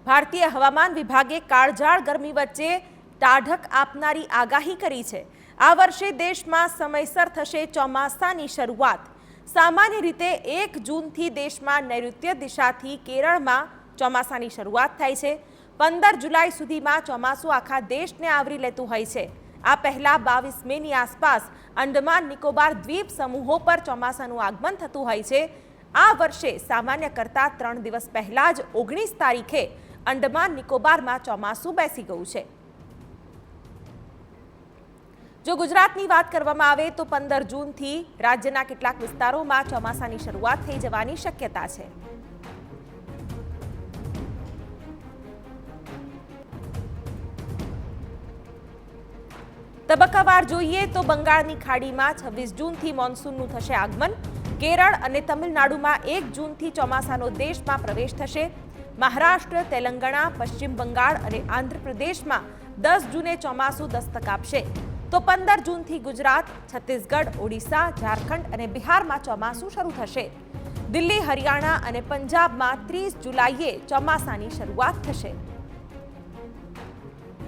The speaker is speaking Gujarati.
ભારતીય હવામાન વિભાગે કાળઝાળ ગરમી વચ્ચે ટાઢક આપનારી આગાહી કરી છે। આ વર્ષે દેશમાં સમયસર થશે ચોમાસાની શરૂઆત। સામાન્ય રીતે 1 જૂનથી દેશમાં નૈઋત્ય દિશાથી કેરળમાં ચોમાસાની શરૂઆત થાય છે। 15 જુલાઈ સુધીમાં ચોમાસું આખા દેશને આવરી લેતું હોય છે। આ પહેલા 22 મેની આસપાસ અંડમાન નિકોબાર દ્વીપ સમૂહો પર ચોમાસાનું આગમન થતું હોય છે। આ વર્ષે સામાન્ય કરતાં 3 દિવસ પહેલા જ 19 તારીખે અંડમાન નિકોબારમાં ચોમાસું બેસી ગયું છે। જો ગુજરાતની વાત કરવામાં આવે તો 15 જૂનથી રાજ્યના કેટલાક વિસ્તારોમાં ચોમાસાની શરૂઆત થઈ જવાની શક્યતા છે। તબક્કાવાર જોઈએ તો બંગાળની ખાડીમાં 26 જૂનથી મોન્સૂનનું થશે આગમન। કેરળ અને તમિલનાડુમાં 1 જૂનથી ચોમાસાનો દેશમાં પ્રવેશ થશે। મહારાષ્ટ્ર, તેલંગાણા, પશ્ચિમ બંગાળ અને આંધ્રપ્રદેશમાં 10 જૂને ચોમાસું દસ્તક આપશે તો 15 જૂનથી ગુજરાત, છત્તીસગઢ, ઓડિશા, ઝારખંડ અને બિહારમાં ચોમાસું શરૂ થશે। દિલ્હી, હરિયાણા અને પંજાબમાં 30 જુલાઈએ ચોમાસાની શરૂઆત થશે।